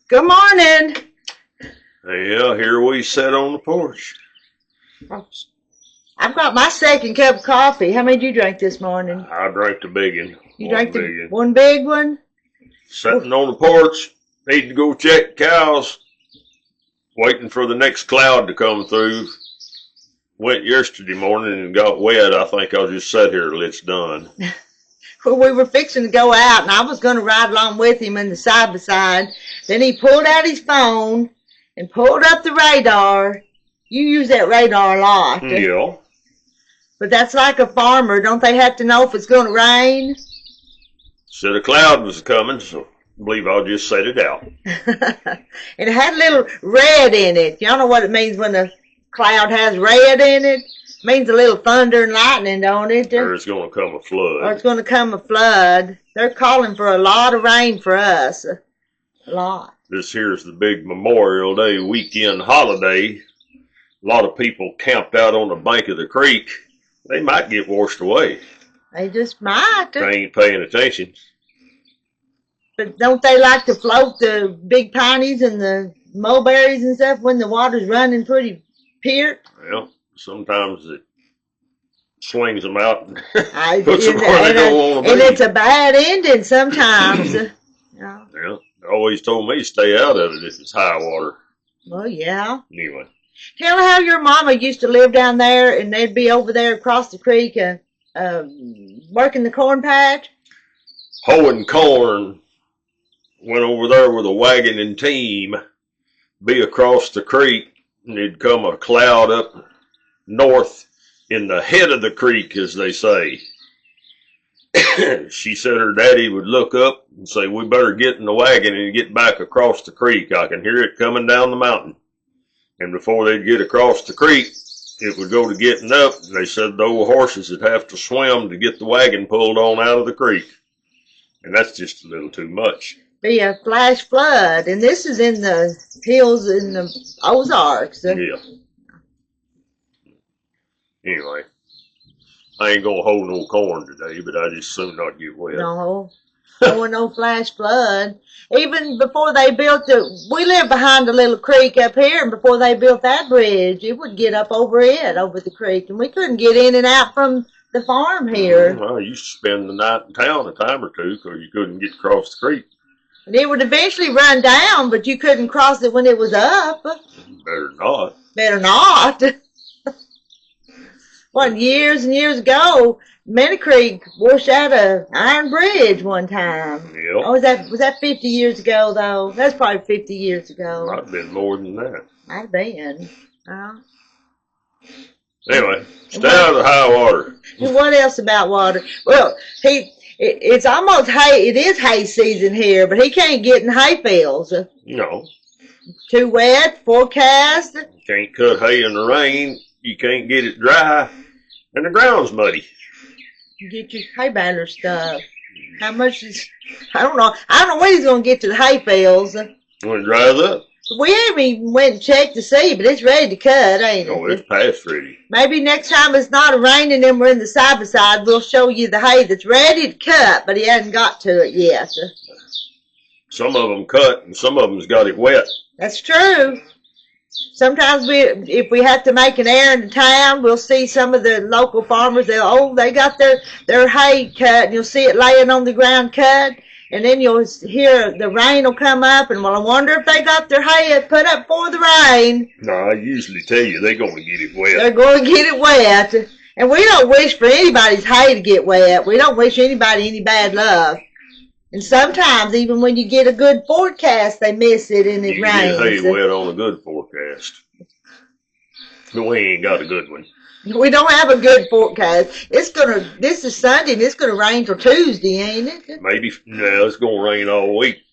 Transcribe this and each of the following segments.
Good morning. Yeah, here we sit on the porch. I've got my second cup of coffee. How many did you drink this morning? I drank the big one. You drank the one big one? Sitting on the porch, need to go check cows. Waiting for the next cloud to come through. Went yesterday morning and got wet. I think I'll just sit here till it's done. Well, we were fixing to go out, and I was going to ride along with him in the side-by-side. Then he pulled out his phone and pulled up the radar. You use that radar a lot. Yeah. But that's like a farmer. Don't they have to know if it's going to rain? Said a cloud was coming, so I believe I'll just set it out. And it had a little red in it. Y'all know what it means when a cloud has red in it? It means a little thunder and lightning, don't it? Or it's going to come a flood. Or it's going to come a flood. They're calling for a lot of rain for us. A lot. This here's the big Memorial Day weekend holiday. A lot of people camped out on the bank of the creek. They might get washed away. They just might. They ain't paying attention. But don't they like to float the big pinies and the mulberries and stuff when the water's running pretty peert? Well, sometimes it slings them out and puts them where they don't want to be. And it's a bad ending sometimes. Yeah, they always told me stay out of it if it's high water. Well, yeah. Anyway. Tell how your mama used to live down there and they'd be over there across the creek working the corn patch. Hoeing corn. Went over there with a wagon and team. Be across the creek and it'd come a cloud up north in the head of the creek, as they say. She said her daddy would look up and say, we better get in the wagon and get back across the creek. I can hear it coming down the mountain. And before they'd get across the creek, it would go to getting up. They said the old horses would have to swim to get the wagon pulled on out of the creek. And that's just a little too much. Be a flash flood. And this is in the hills in the Ozarks. Yeah. Anyway, I ain't gonna hold no corn today, but I just soon not get wet. No, no flash flood. Even before they built we live behind a little creek up here, and before they built that bridge, it would get up over the creek, and we couldn't get in and out from the farm here. Well, I used to spend the night in town a time or two because you couldn't get across the creek. And it would eventually run down, but you couldn't cross it when it was up. Better not. Better not. Well, years and years ago, Minnie Creek washed out an iron bridge one time. Yep. Oh, was that 50 years ago, though? That's probably 50 years ago. Might have been more than that. Might have been. Anyway, stay out of the high water. What else about water? Well, it's almost hay. It is hay season here, but he can't get in hay fields. No. Too wet, forecast. Can't cut hay in the rain. You can't get it dry. And the ground's muddy. Get your hay baler stuff. How much is... I don't know when he's going to get to the hay fields. When it dries up. We haven't even went and checked to see, but it's ready to cut, ain't it? Oh, it's past ready. Maybe next time it's not raining and we're in the side-by-side, we'll show you the hay that's ready to cut, but he hasn't got to it yet. Some of them cut and some of them's got it wet. That's true. Sometimes if we have to make an errand in town, we'll see some of the local farmers. They got their hay cut, and you'll see it laying on the ground cut. And then you'll hear the rain will come up, and well, I wonder if they got their hay put up for the rain. No, I usually tell you they're going to get it wet. They're going to get it wet. And we don't wish for anybody's hay to get wet. We don't wish anybody any bad luck. And sometimes, even when you get a good forecast, they miss it and it rains. You get hay wet on a good forecast. But we ain't got a good one. We don't have a good forecast. This is Sunday, and it's gonna rain till Tuesday, ain't it? Maybe. No, it's gonna rain all week.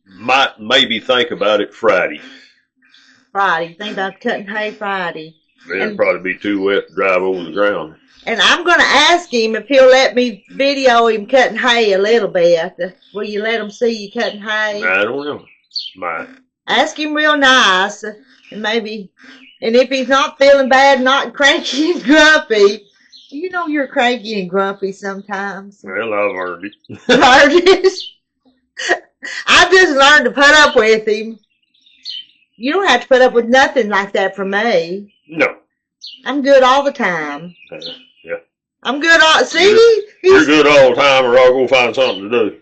Might maybe think about it Friday. Friday. Think about cutting hay Friday. It'll probably be too wet to drive over the ground. And I'm going to ask him if he'll let me video him cutting hay a little bit. Will you let him see you cutting hay? I don't know. Might. Ask him real nice. And maybe, and if he's not feeling bad, not cranky and grumpy, You know you're cranky and grumpy sometimes. Well, I've earned it. Learned it. I've just learned to put up with him. You don't have to put up with nothing like that from me. No. I'm good all the time. Yeah. I'm good all. See, you're good all the time, or I'll go find something to do.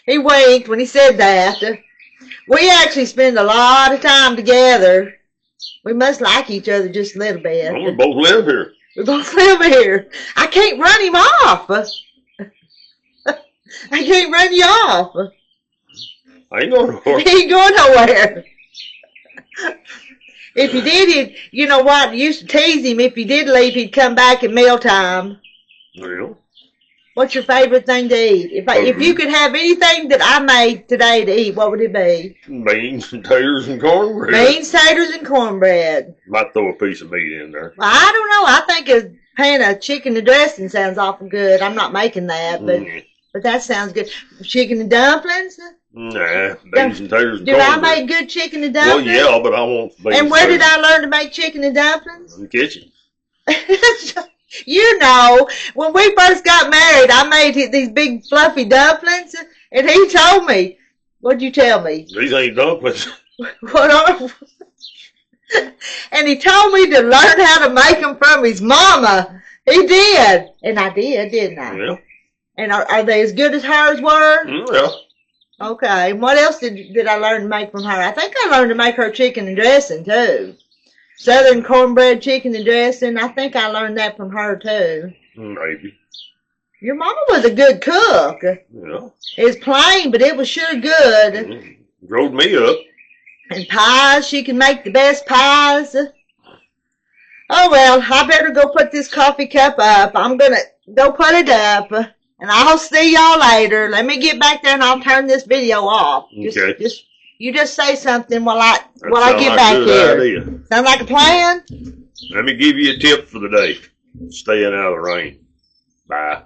He winked when he said that. We actually spend a lot of time together. We must like each other just a little bit. Well, we both live here. We both live here. I can't run him off. I can't run you off. I ain't going nowhere. He ain't going nowhere. If he did, you know what? You used to tease him. If he did leave, he'd come back at mealtime. Well. What's your favorite thing to eat? If you could have anything that I made today to eat, what would it be? Beans and taters and cornbread. Beans, taters, and cornbread. Might throw a piece of meat in there. Well, I don't know. I think a pan of chicken and dressing sounds awful good. I'm not making that, but that sounds good. Chicken and dumplings? Nah, beans and taters and cornbread. Do I make good chicken and dumplings? Well, yeah, but I want beans. And where did I learn to make chicken and dumplings? In the kitchen. You know, when we first got married, I made these big fluffy dumplings, and he told me, what'd you tell me? These ain't dumplings. What are? And he told me to learn how to make them from his mama. He did. And I did, didn't I? Yeah. And are they as good as hers were? Yeah. Okay. And what else did I learn to make from her? I think I learned to make her chicken and dressing, too. Southern cornbread chicken and dressing. I think I learned that from her, too. Maybe. Your mama was a good cook. Yeah. It was plain, but it was sure good. Growed me up. And pies, she can make the best pies. Oh, well, I better go put this coffee cup up. I'm going to go put it up. And I'll see y'all later. Let me get back there and I'll turn this video off. Okay. You just say something while I get like back a here. good idea. Sound like a plan? Let me give you a tip for the day. Staying out of the rain. Bye.